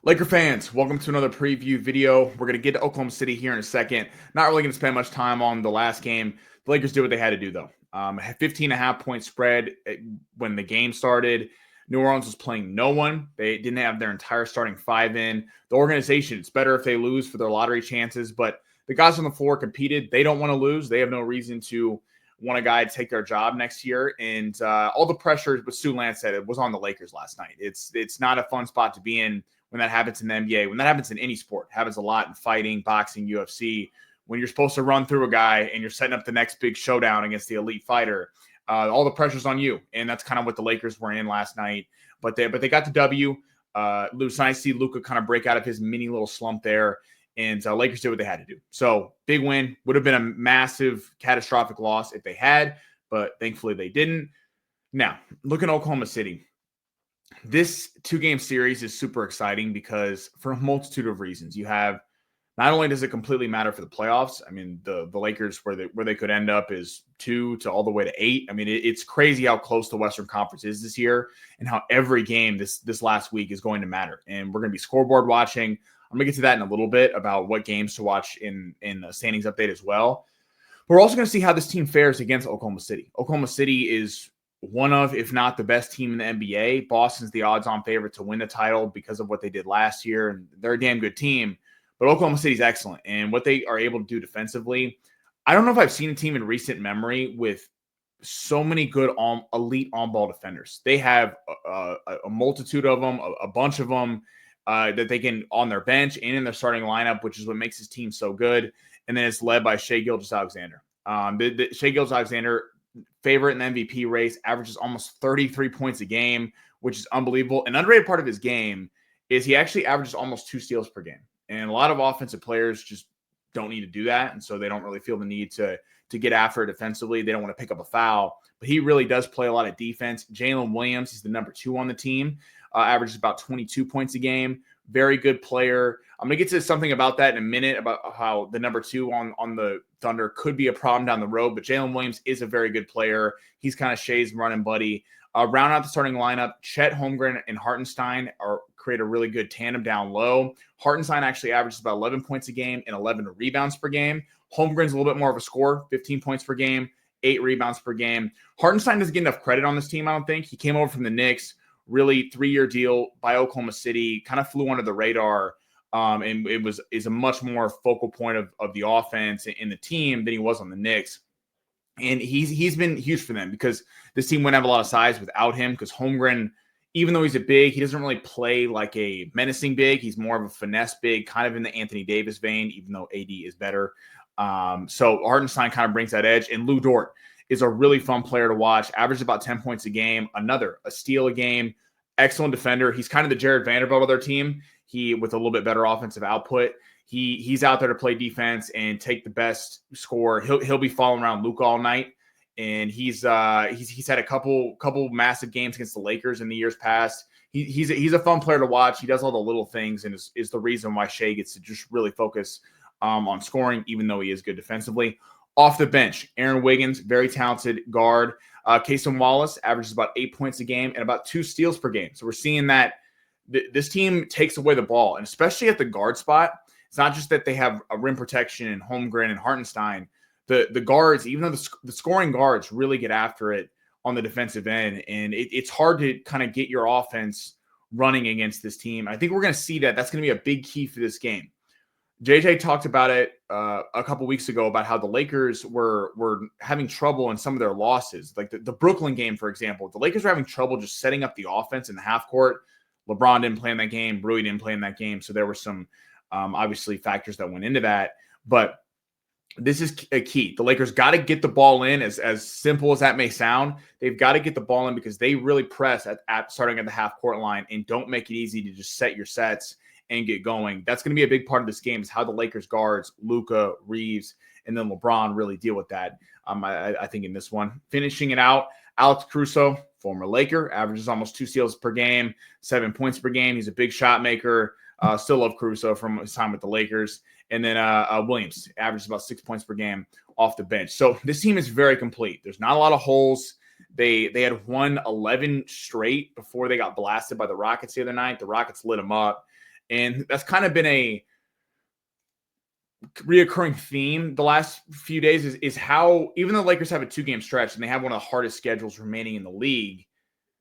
Laker fans, welcome to another preview video. We're going to get to Oklahoma City here in a second. Not really going to spend much time on the last game. The Lakers did what they had to do, though. 15.5-point spread when the game started. New Orleans was playing no one. They didn't have their entire starting five in. The organization, it's better if they lose for their lottery chances, but the guys on the floor competed. They don't want to lose. They have no reason to want a guy to take their job next year. And all the pressure, what Stu Lance said, it was on the Lakers last night. It's not a fun spot to be in when that happens in the NBA, when that happens in any sport. It happens a lot in fighting, boxing, UFC. When you're supposed to run through a guy and you're setting up the next big showdown against the elite fighter, all the pressure's on you. And that's kind of what the Lakers were in last night. But they got the W. Nice to see Luka kind of break out of his mini little slump there. And Lakers did what they had to do. So big win. Would have been a massive, catastrophic loss if they had, but thankfully they didn't. Now, look at Oklahoma City. This two-game series is super exciting because for a multitude of reasons. You have, not only does it completely matter for the playoffs, I mean, the Lakers where they could end up is 2 to all the way to 8. I mean, it's crazy how close the Western Conference is this year and how every game this last week is going to matter. And we're going to be scoreboard watching. I'm going to get to that in a little bit about what games to watch in the standings update as well. But we're also going to see how this team fares against Oklahoma City. Oklahoma City is one of, if not the best team in the NBA. Boston's the odds-on favorite to win the title because of what they did last year, and they're a damn good team. But Oklahoma City's excellent, and what they are able to do defensively, I don't know if I've seen a team in recent memory with so many good elite on-ball defenders. They have a multitude of them, a bunch of them that they can on their bench and in their starting lineup, which is what makes this team so good. And then it's led by Shai Gilgeous-Alexander. Shai Gilgeous-Alexander, favorite in the MVP race, averages almost 33 points a game, which is unbelievable. An underrated part of his game is he actually averages almost 2 steals per game. And a lot of offensive players just don't need to do that. And so they don't really feel the need to get after it defensively. They don't want to pick up a foul. But he really does play a lot of defense. Jalen Williams, he's the number 2 on the team, averages about 22 points a game. Very good player. I'm going to get to something about that in a minute, about how the number 2 on the Thunder could be a problem down the road. But Jalen Williams is a very good player. He's kind of Shai's running buddy. Round out the starting lineup, Chet Holmgren and Hartenstein create a really good tandem down low. Hartenstein actually averages about 11 points a game and 11 rebounds per game. Holmgren's a little bit more of a scorer, 15 points per game, 8 rebounds per game. Hartenstein doesn't get enough credit on this team, I don't think. He came over from the Knicks, really 3-year deal by Oklahoma City, kind of flew under the radar, and is a much more focal point of the offense in the team than he was on the Knicks. And he's been huge for them because this team wouldn't have a lot of size without him, because Holmgren, even though he's a big, he doesn't really play like a menacing big. He's more of a finesse big, kind of in the Anthony Davis vein, even though AD is better. So Hartenstein kind of brings that edge. And Lou Dort is a really fun player to watch. Averages about 10 points a game. A steal a game. Excellent defender. He's kind of the Jared Vanderbilt of their team. He with a little bit better offensive output. He's out there to play defense and take the best score. He'll be following around Luka all night, and he's had a couple massive games against the Lakers in the years past. He's a fun player to watch. He does all the little things, and is the reason why Shai gets to just really focus on scoring, even though he is good defensively. Off the bench, Aaron Wiggins, very talented guard. Cason Wallace averages about 8 points a game and about 2 steals per game. So we're seeing that this team takes away the ball, and especially at the guard spot. It's not just that they have a rim protection in Holmgren and Hartenstein. The guards, even though the scoring guards really get after it on the defensive end, and it's hard to kind of get your offense running against this team. I think we're going to see that. That's going to be a big key for this game. JJ talked about it a couple weeks ago about how the Lakers were having trouble in some of their losses. Like the Brooklyn game, for example. The Lakers were having trouble just setting up the offense in the half court. LeBron didn't play in that game. Rui didn't play in that game. So there were some obviously factors that went into that. But this is a key. The Lakers got to get the ball in, as simple as that may sound. They've got to get the ball in because they really press at starting at the half court line and don't make it easy to just set your sets and get going. That's going to be a big part of this game, is how the Lakers guards, Luka, Reeves, and then LeBron really deal with that. I think in this one. Finishing it out, Alex Caruso, former Laker, averages almost 2 steals per game, 7 points per game. He's a big shot maker. Still love Caruso from his time with the Lakers. And then Williams averages about 6 points per game off the bench. So this team is very complete. There's not a lot of holes. They had won 11 straight before they got blasted by the Rockets the other night. The Rockets lit them up. And that's kind of been a reoccurring theme the last few days is how, even though the Lakers have a 2-game stretch and they have one of the hardest schedules remaining in the league,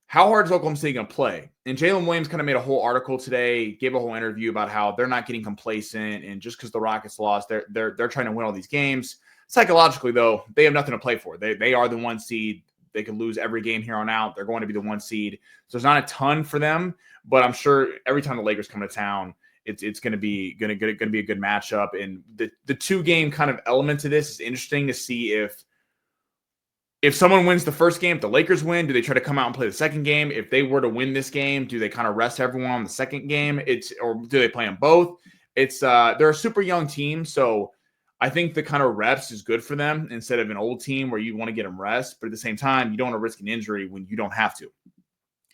how hard is Oklahoma City going to play? And Jalen Williams kind of made a whole article today, gave a whole interview about how they're not getting complacent, and just because the Rockets lost, they're trying to win all these games. Psychologically, though, they have nothing to play for. They are the 1 seed. They could lose every game here on out. They're going to be the 1 seed. So there's not a ton for them, but I'm sure every time the Lakers come to town, it's going to be a good matchup. And the 2-game kind of element to this is interesting to see if someone wins the first game, if the Lakers win, do they try to come out and play the second game? If they were to win this game, do they kind of rest everyone on the second game? Or do they play them both? They're a super young team, so I think the kind of reps is good for them instead of an old team where you want to get them rest, but at the same time, you don't want to risk an injury when you don't have to.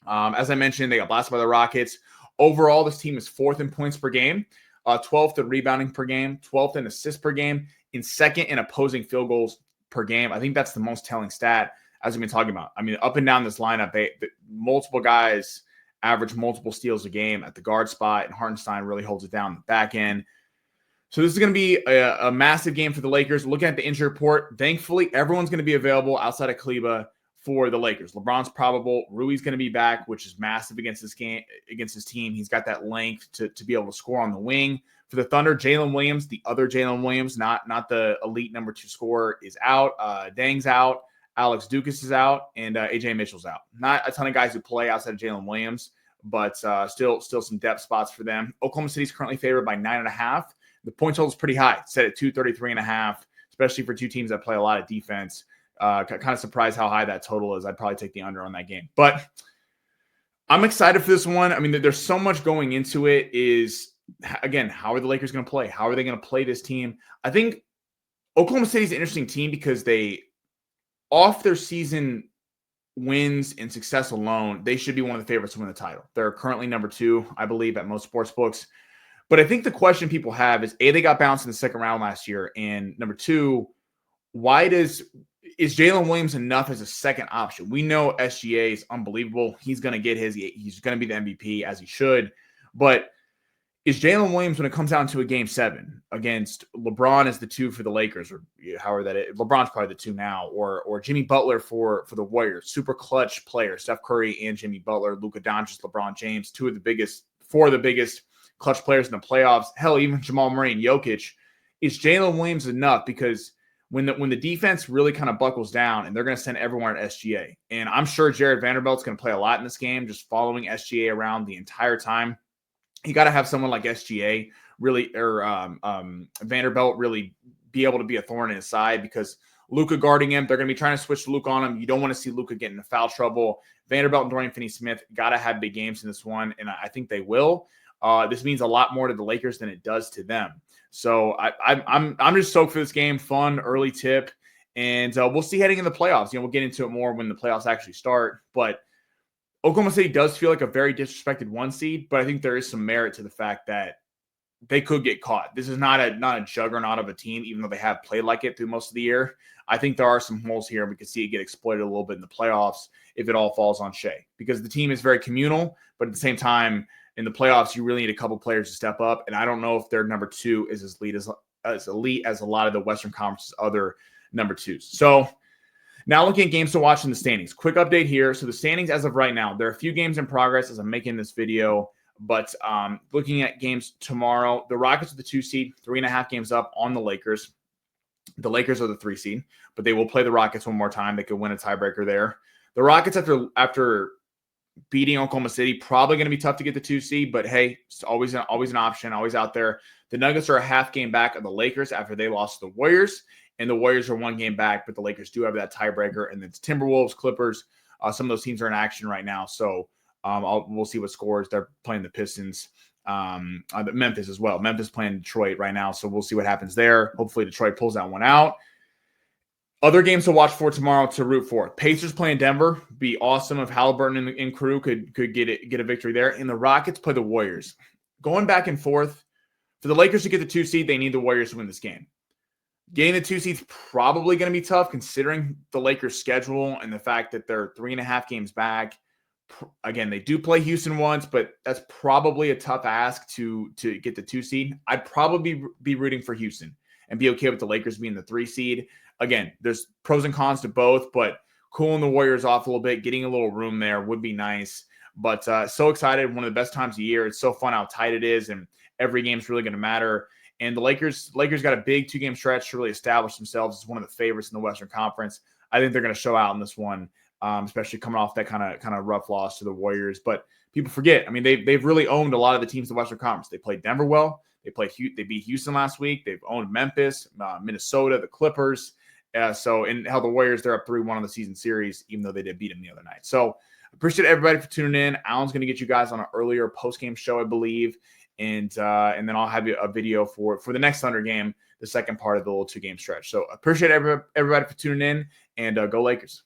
As I mentioned, they got blasted by the Rockets. Overall, this team is 4th in points per game, 12th in rebounding per game, 12th in assists per game, in 2nd in opposing field goals per game. I think that's the most telling stat, as we've been talking about. I mean, up and down this lineup, multiple guys average multiple steals a game at the guard spot, and Hartenstein really holds it down the back end. So this is going to be a massive game for the Lakers. Looking at the injury report, thankfully, everyone's going to be available outside of Kleba for the Lakers. LeBron's probable. Rui's going to be back, which is massive against his team. He's got that length to be able to score on the wing. For the Thunder, Jalen Williams, the other Jalen Williams, not the elite number 2 scorer, is out. Dang's out. Alex Dukas is out, and AJ Mitchell's out. Not a ton of guys who play outside of Jalen Williams, but still some depth spots for them. Oklahoma City's currently favored by 9.5. The point total is pretty high, set at 233.5, especially for 2 teams that play a lot of defense. Kind of surprised how high that total is. I'd probably take the under on that game. But I'm excited for this one. I mean, there's so much going into it. Again, how are the Lakers going to play? How are they going to play this team? I think Oklahoma City is an interesting team because off their season wins and success alone, they should be one of the favorites to win the title. They're currently number 2, I believe, at most sports books. But I think the question people have is, A, they got bounced in the second round last year, and number 2, is Jalen Williams enough as a second option? We know SGA is unbelievable. He's going to get he's going to be the MVP, as he should. But is Jalen Williams, when it comes down to a game 7 against LeBron as the 2 for the Lakers, or however that is, LeBron's probably the 2 now, or Jimmy Butler for the Warriors, super clutch players, Steph Curry and Jimmy Butler, Luka Doncic, LeBron James, 4 of the biggest clutch players in the playoffs, hell, even Jamal Murray and Jokic. Is Jalen Williams enough? Because when the defense really kind of buckles down and they're going to send everyone at SGA, and I'm sure Jared Vanderbilt's going to play a lot in this game, just following SGA around the entire time. You got to have someone like SGA really, or Vanderbilt really be able to be a thorn in his side, because Luka guarding him, they're going to be trying to switch Luka on him. You don't want to see Luka get into foul trouble. Vanderbilt and Dorian Finney-Smith got to have big games in this one, and I think they will. This means a lot more to the Lakers than it does to them. So I'm just stoked for this game. Fun early tip, and we'll see heading into the playoffs. We'll get into it more when the playoffs actually start. But Oklahoma City does feel like a very disrespected 1 seed, but I think there is some merit to the fact that they could get caught. This is not a juggernaut of a team, even though they have played like it through most of the year. I think there are some holes here, and we can see it get exploited a little bit in the playoffs if it all falls on Shea, because the team is very communal, but at the same time, in the playoffs, you really need a couple players to step up, and I don't know if their number 2 is as elite as a lot of the Western Conference's other number 2s. So now looking at games to watch in the standings. Quick update here. So the standings as of right now, there are a few games in progress as I'm making this video, but looking at games tomorrow, the Rockets are the 2 seed, 3.5 games up on the Lakers. The Lakers are the 3 seed, but they will play the Rockets one more time. They could win a tiebreaker there. The Rockets, after beating Oklahoma City, probably going to be tough to get the 2 seed, but hey, it's always an option, always out there. The Nuggets are a half game back of the Lakers after they lost to the Warriors, and the Warriors are 1 game back, but the Lakers do have that tiebreaker. And then it's Timberwolves, Clippers. Some of those teams are in action right now, so we'll see what scores. They're playing the Pistons, Memphis as well. Memphis playing Detroit right now, so we'll see what happens there. Hopefully Detroit pulls that one out. Other games to watch for tomorrow to root for. Pacers playing Denver. Be awesome if Halliburton and crew could get a victory there. And the Rockets play the Warriors. Going back and forth. For the Lakers to get the 2 seed, they need the Warriors to win this game. Getting the 2 seed's probably going to be tough considering the Lakers' schedule and the fact that they're 3.5 games back. Again, they do play Houston once, but that's probably a tough ask to get the 2 seed. I'd probably be rooting for Houston and be okay with the Lakers being the 3 seed. Again, there's pros and cons to both, but cooling the Warriors off a little bit, getting a little room there would be nice. But so excited, one of the best times of year. It's so fun how tight it is, and every game's really going to matter. And the Lakers got a big 2-game stretch to really establish themselves as one of the favorites in the Western Conference. I think they're going to show out in this one. Especially coming off that kind of rough loss to the Warriors. But people forget, I mean, they've really owned a lot of the teams in the Western Conference. They played Denver well. They beat Houston last week. They've owned Memphis, Minnesota, the Clippers. And how the Warriors, they're up 3-1 on the season series, even though they did beat them the other night. So appreciate everybody for tuning in. Alan's going to get you guys on an earlier post-game show, I believe. And then I'll have you a video for the next Thunder game, the second part of the little 2-game stretch. So appreciate everybody for tuning in, and go Lakers.